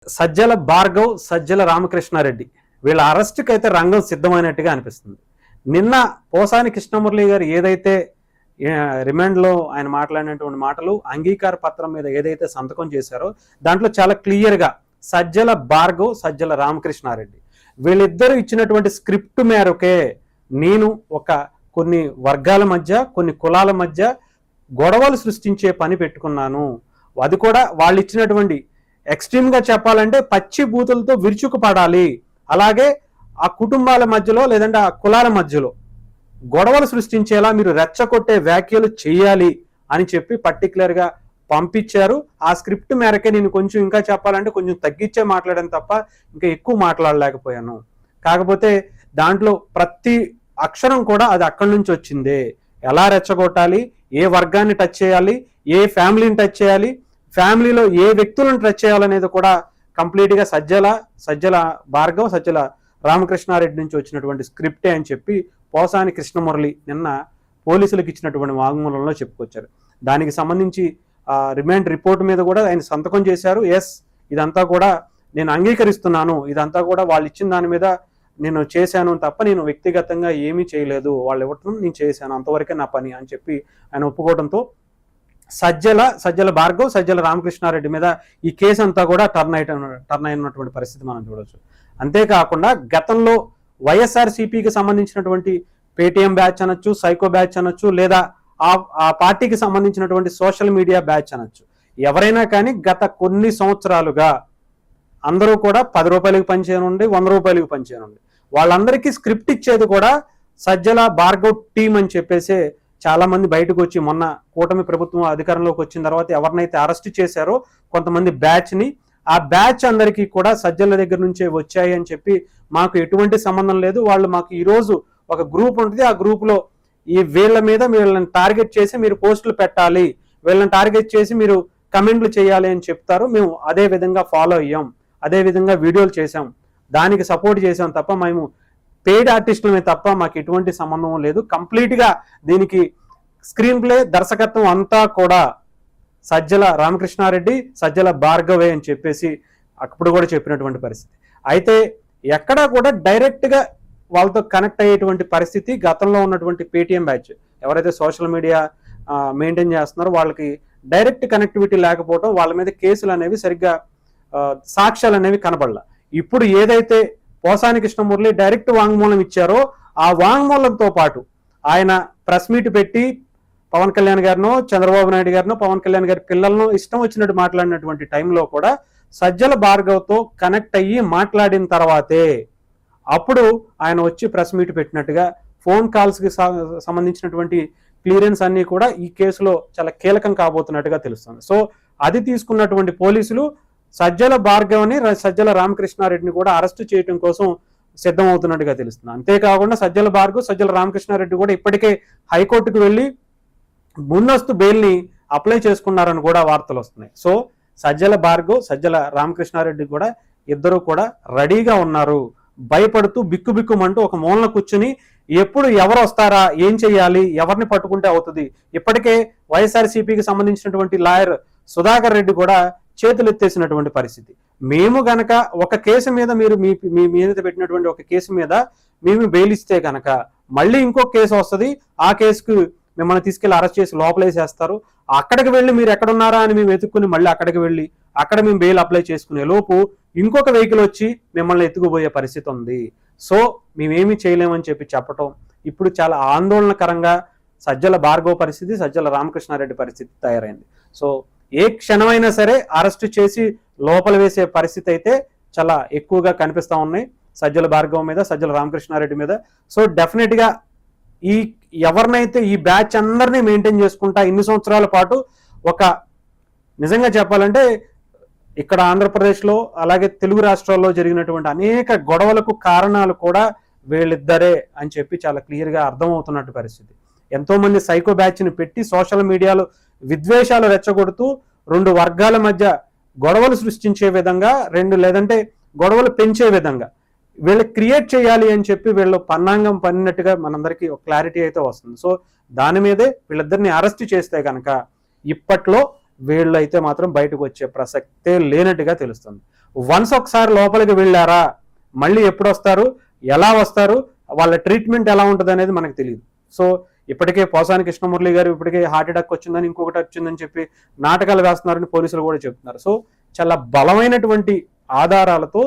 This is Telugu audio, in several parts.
సజ్జల భార్గవ్, సజ్జల రామకృష్ణారెడ్డి వీళ్ళ అరెస్టుకి అయితే రంగం సిద్ధమైనట్టుగా అనిపిస్తుంది. నిన్న పోసాని కృష్ణమురళి గారు ఏదైతే రిమాండ్లో ఆయన మాట్లాడినటువంటి మాటలు, అంగీకార పత్రం మీద ఏదైతే సంతకం చేశారో దాంట్లో చాలా క్లియర్గా సజ్జల భార్గవ్, సజ్జల రామకృష్ణారెడ్డి వీళ్ళిద్దరూ ఇచ్చినటువంటి స్క్రిప్ట్ మేరకే నేను కొన్ని వర్గాల మధ్య, కొన్ని కులాల మధ్య గొడవలు సృష్టించే పని పెట్టుకున్నాను. అది కూడా వాళ్ళు ఇచ్చినటువంటి ఎక్స్ట్రీమ్గా చెప్పాలంటే పచ్చి బూతులతో విరుచుకుపడాలి, అలాగే ఆ కుటుంబాల మధ్యలో లేదంటే ఆ కులాల మధ్యలో గొడవలు సృష్టించేలా మీరు రెచ్చగొట్టే వ్యాఖ్యలు చేయాలి అని చెప్పి పర్టికులర్గా పంపించారు. ఆ స్క్రిప్ట్ మేరకే నేను కొంచెం ఇంకా చెప్పాలంటే కొంచెం తగ్గించే మాట్లాడాను తప్ప ఇంకా ఎక్కువ మాట్లాడలేకపోయాను. కాకపోతే దాంట్లో ప్రతి అక్షరం కూడా అది అక్కడి నుంచి వచ్చిందే. ఎలా రెచ్చగొట్టాలి, ఏ వర్గాన్ని టచ్ చేయాలి, ఏ ఫ్యామిలీని టచ్ చేయాలి, ఫ్యామిలీలో ఏ వ్యక్తులను టచ్ చేయాలనేది కూడా కంప్లీట్గా సజ్జల భార్గవ్, సజ్జల రామకృష్ణారెడ్డి నుంచి వచ్చినటువంటి స్క్రిప్టే అని చెప్పి పోసాని కృష్ణమురళి నిన్న పోలీసులకు ఇచ్చినటువంటి వాంగ్మూలంలో చెప్పుకొచ్చారు. దానికి సంబంధించి రిమాండ్ రిపోర్ట్ మీద కూడా ఆయన సంతకం చేశారు. ఎస్, ఇదంతా కూడా నేను అంగీకరిస్తున్నాను, ఇదంతా కూడా వాళ్ళు ఇచ్చిన దాని మీద నేను చేశాను తప్ప నేను వ్యక్తిగతంగా ఏమీ చేయలేదు, వాళ్ళు ఇవ్వటం నేను చేశాను, అంతవరకే నా పని అని చెప్పి ఆయన ఒప్పుకోవడంతో సజ్జల భార్గవ్, సజ్జల రామకృష్ణారెడ్డి మీద ఈ కేసు అంతా కూడా టర్న్ అయినటువంటి పరిస్థితి మనం చూడవచ్చు. అంతేకాకుండా గతంలో వైఎస్ఆర్సీపీకి సంబంధించినటువంటి పేటీఎం బ్యాచ్ అనొచ్చు, సైకో బ్యాచ్ అనొచ్చు, లేదా ఆ పార్టీకి సంబంధించినటువంటి సోషల్ మీడియా బ్యాచ్ అనొచ్చు, ఎవరైనా కానీ గత కొన్ని సంవత్సరాలుగా అందరూ కూడా 10 రూపాయలకి పనిచేయనుండి, 100 రూపాయలకి పనిచేయనుండి, వాళ్ళందరికీ స్క్రిప్ట్ ఇచ్చేది కూడా సజ్జల భార్గవ్ టీం అని చెప్పేసి చాలా మంది బయటకు వచ్చి మొన్న కూటమి ప్రభుత్వం అధికారంలోకి వచ్చిన తర్వాత ఎవరినైతే అరెస్ట్ చేశారో కొంతమంది బ్యాచ్ని, ఆ బ్యాచ్ అందరికీ కూడా సజ్జల దగ్గర నుంచే వచ్చాయి అని చెప్పి మాకు ఎటువంటి సంబంధం లేదు, వాళ్ళు మాకు ఈరోజు ఒక గ్రూప్ ఉంటుంది, ఆ గ్రూప్లో వీళ్ళని టార్గెట్ చేసి మీరు పోస్టులు పెట్టాలి, వీళ్ళని టార్గెట్ చేసి మీరు కమెంట్లు చేయాలి అని చెప్తారు, మేము అదే విధంగా ఫాలో అయ్యాం, అదే విధంగా వీడియోలు చేసాం, దానికి సపోర్ట్ చేసాం తప్ప మేము పెయిడ్ ఆర్టిస్టులమే తప్ప మాకు ఎటువంటి సంబంధం లేదు, కంప్లీట్గా దీనికి స్క్రీన్ ప్లే దర్శకత్వం అంతా కూడా సజ్జల రామకృష్ణారెడ్డి, సజ్జల భార్గవే అని చెప్పేసి అప్పుడు కూడా చెప్పినటువంటి పరిస్థితి. అయితే ఎక్కడా కూడా డైరెక్ట్గా వాళ్ళతో కనెక్ట్ అయ్యేటువంటి పరిస్థితి గతంలో ఉన్నటువంటి పేటీఎం బ్యాచ్ ఎవరైతే సోషల్ మీడియా మెయింటైన్ చేస్తున్నారో వాళ్ళకి డైరెక్ట్ కనెక్టివిటీ లేకపోవడం, వాళ్ళ మీద కేసులు అనేవి సరిగ్గా సాక్ష్యాలు అనేవి కనబడలా. ఇప్పుడు ఏదైతే పోసాని కృష్ణమురళి డైరెక్ట్ వాంగ్మూలం ఇచ్చారో ఆ వాంగ్మూలంతో పాటు ఆయన ప్రెస్ మీట్ పెట్టి పవన్ కళ్యాణ్ గారినో, చంద్రబాబు నాయుడు గారినో, పవన్ కళ్యాణ్ గారి పిల్లలను ఇష్టం వచ్చినట్టు మాట్లాడినటువంటి టైంలో కూడా సజ్జల భార్గవ్తో కనెక్ట్ అయ్యి మాట్లాడిన తర్వాతే అప్పుడు ఆయన వచ్చి ప్రెస్ మీట్ పెట్టినట్టుగా ఫోన్ కాల్స్కి సంబంధించినటువంటి క్లియరెన్స్ అన్నీ కూడా ఈ కేసులో చాలా కీలకం కాబోతున్నట్టుగా తెలుస్తుంది. సో అది తీసుకున్నటువంటి పోలీసులు సజ్జల భార్గవ్ని, సజ్జల రామకృష్ణారెడ్డిని కూడా అరెస్టు చేయడం కోసం సిద్ధమవుతున్నట్టుగా తెలుస్తుంది. అంతేకాకుండా సజ్జల భార్గవ్, సజ్జల రామకృష్ణారెడ్డి కూడా ఇప్పటికే హైకోర్టుకు వెళ్ళి ముందస్తు బెయిల్ని అప్లై చేసుకున్నారని కూడా వార్తలు వస్తున్నాయి. సో సజ్జల భార్గవ్, సజ్జల రామకృష్ణారెడ్డి కూడా ఇద్దరు కూడా రెడీగా ఉన్నారు, భయపడుతూ బిక్కుబిక్కుమంటూ ఒక మూలన కూర్చుని ఎప్పుడు ఎవరు వస్తారా, ఏం చెయ్యాలి, ఎవరిని పట్టుకుంటే అవుతుంది. ఇప్పటికే వైఎస్ఆర్సీపీకి సంబంధించినటువంటి లాయర్ సుధాకర్ రెడ్డి కూడా చేతులు ఎత్తేసినటువంటి పరిస్థితి. మేము గనక ఒక కేసు మీద మీరు మీ మీద పెట్టినటువంటి ఒక కేసు మీద మేము బెయిల్ ఇస్తే కనుక మళ్ళీ ఇంకో కేసు వస్తుంది, ఆ కేసుకు మిమ్మల్ని తీసుకెళ్లి అరెస్ట్ చేసి లోపలేసేస్తారు, అక్కడికి వెళ్ళి మీరు ఎక్కడున్నారా అని మేము వెతుక్కుని మళ్ళీ అక్కడికి వెళ్ళి అక్కడ మేము బెయిల్ అప్లై చేసుకునే లోపు ఇంకొక వెహికల్ వచ్చి మిమ్మల్ని ఎత్తుకుపోయే పరిస్థితి ఉంది. సో మేమేమీ చేయలేమని చెప్పటం ఇప్పుడు చాలా ఆందోళనకరంగా సజ్జల భార్గవ్ పరిస్థితి, సజ్జల రామకృష్ణారెడ్డి పరిస్థితి తయారైంది. సో ఏ క్షణమైనా సరే అరెస్టు చేసి లోపల వేసే పరిస్థితి అయితే చాలా ఎక్కువగా కనిపిస్తూ ఉన్నాయి సజ్జల భార్గవ్ మీద, సజ్జల రామకృష్ణారెడ్డి మీద. సో డెఫినెట్గా ఎవరినైతే ఈ బ్యాచ్ అందరినీ మెయింటైన్ చేసుకుంటా ఇన్ని సంవత్సరాల పాటు నిజంగా చెప్పాలంటే ఇక్కడ ఆంధ్రప్రదేశ్లో అలాగే తెలుగు రాష్ట్రాల్లో జరిగినటువంటి అనేక గొడవలకు కారణాలు కూడా వీళ్ళిద్దరే అని చెప్పి చాలా క్లియర్గా అర్థమవుతున్నట్టు పరిస్థితి. ఎంతోమంది సైకో బ్యాచ్ని పెట్టి సోషల్ మీడియాలో విద్వేషాలు రెచ్చగొడుతూ రెండు వర్గాల మధ్య గొడవలు సృష్టించే విధంగా, లేదంటే గొడవలు పెంచే విధంగా వీళ్ళు క్రియేట్ చేయాలి అని చెప్పి వీళ్ళు పన్నాంగం పన్నినట్టుగా మనందరికీ ఒక క్లారిటీ అయితే వస్తుంది. సో దాని మీదే వీళ్ళిద్దరిని అరెస్ట్ చేస్తే కనుక ఇప్పట్లో వీళ్ళు అయితే మాత్రం బయటకు వచ్చే ప్రసక్తే లేనట్టుగా తెలుస్తుంది. వన్స్ ఒకసారి లోపలికి వెళ్ళారా, మళ్ళీ ఎప్పుడు వస్తారు, ఎలా వస్తారు, వాళ్ళ ట్రీట్మెంట్ ఎలా ఉంటుంది అనేది మనకు తెలియదు. సో ఇప్పటికే పోసాని కృష్ణమురళి గారు ఇప్పటికే హార్ట్ అటాక్ వచ్చిందని, ఇంకొకటి వచ్చిందని చెప్పి నాటకాలు వేస్తున్నారని పోలీసులు కూడా చెప్తున్నారు. సో చాలా బలమైనటువంటి ఆధారాలతో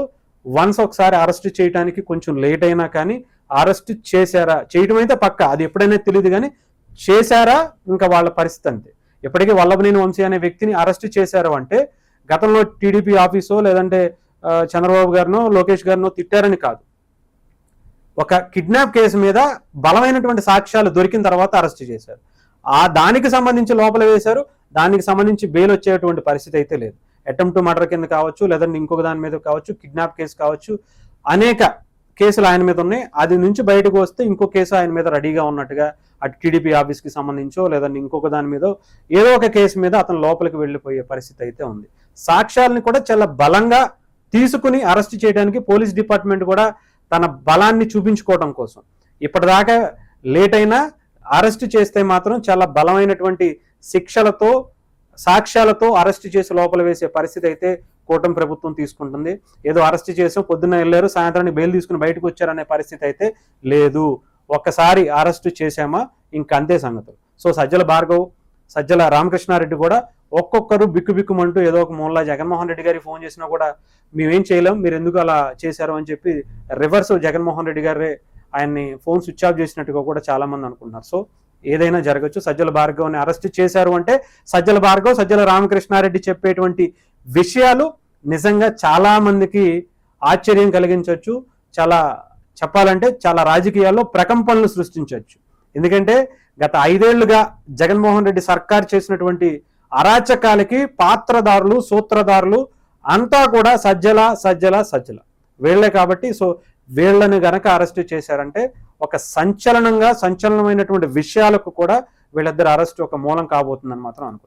వన్స్ ఒకసారి అరెస్ట్ చేయడానికి కొంచెం లేట్ అయినా కానీ అరెస్ట్ చేశారా, చేయటం అయితే పక్క, అది ఎప్పుడైనా తెలియదు, కానీ చేశారా ఇంకా వాళ్ళ పరిస్థితి అంతే. ఇప్పటికీ వల్లభనేని వంశీ అనే వ్యక్తిని అరెస్ట్ చేశారు అంటే గతంలో టీడీపీ ఆఫీసో లేదంటే చంద్రబాబు గారినో లోకేష్ గారినో తిట్టారని కాదు, ఒక కిడ్నాప్ కేసు మీద బలమైనటువంటి సాక్ష్యాలు దొరికిన తర్వాత అరెస్ట్ చేశారు. దానికి సంబంధించి లోపల వేశారు, దానికి సంబంధించి బెయిల్ వచ్చేటువంటి పరిస్థితి అయితే లేదు. అటెంప్ట్ మర్డర్ కింద కావచ్చు, లేదంటే ఇంకొక దాని మీద కావచ్చు, కిడ్నాప్ కేసు కావచ్చు, అనేక కేసులు ఆయన మీద ఉన్నాయి. అది నుంచి బయటకు వస్తే ఇంకో కేసు ఆయన మీద రెడీగా ఉన్నట్టుగా అటు టీడీపీ ఆఫీస్కి సంబంధించో లేదంటే ఇంకొక దాని మీద ఏదో ఒక కేసు మీద అతను లోపలికి వెళ్ళిపోయే పరిస్థితి అయితే ఉంది. సాక్ష్యాలను కూడా చాలా బలంగా తీసుకుని అరెస్ట్ చేయడానికి పోలీస్ డిపార్ట్మెంట్ కూడా తన బలాన్ని చూపించుకోవడం కోసం ఇప్పటిదాకా లేట్ అయినా అరెస్ట్ చేస్తే మాత్రం చాలా బలమైనటువంటి శిక్షలతో సాక్ష్యాలతో అరెస్ట్ చేసి లోపల వేసే పరిస్థితి అయితే కూటమి ప్రభుత్వం తీసుకుంటుంది. ఏదో అరెస్ట్ చేసాం, పొద్దున్న వెళ్ళారు, సాయంత్రానికి బెయిల్ తీసుకుని బయటకు వచ్చారనే పరిస్థితి అయితే లేదు. ఒక్కసారి అరెస్ట్ చేశామా ఇంకంతే సంగతులు. సో సజ్జల భార్గవ్, సజ్జల రామకృష్ణారెడ్డి కూడా ఒక్కొక్కరు బిక్కుబిక్కుమంటూ ఏదో ఒక మూల జగన్మోహన్ రెడ్డి గారికి ఫోన్ చేసినా కూడా మేమేం చేయలేం, మీరు ఎందుకు అలా చేశారు అని చెప్పి రివర్స్ జగన్మోహన్ రెడ్డి గారే ఆయన్ని ఫోన్ స్విచ్ ఆఫ్ చేసినట్టుగా కూడా చాలా మంది అనుకుంటున్నారు. సో ఏదైనా జరగచ్చు. సజ్జల భార్గవ్ని అరెస్ట్ చేశారు అంటే సజ్జల భార్గవ్, సజ్జల రామకృష్ణారెడ్డి చెప్పేటువంటి విషయాలు నిజంగా చాలా మందికి ఆశ్చర్యం కలిగించవచ్చు. చాలా చెప్పాలంటే చాలా రాజకీయాల్లో ప్రకంపనలు సృష్టించవచ్చు. ఎందుకంటే గత 5 ఏళ్లుగా జగన్మోహన్ రెడ్డి సర్కార్ చేసినటువంటి అరాచకాలకి పాత్రదారులు, సూత్రధారులు అంతా కూడా సజ్జల సజ్జల సజ్జల వీళ్లే కాబట్టి. సో వీళ్ళని గనక అరెస్ట్ చేశారంటే ఒక సంచలనమైనటువంటి విషయాలకు కూడా వీళ్ళిద్దరు అరెస్ట్ ఒక మూలం కాబోతుందని మాత్రం అనుకో.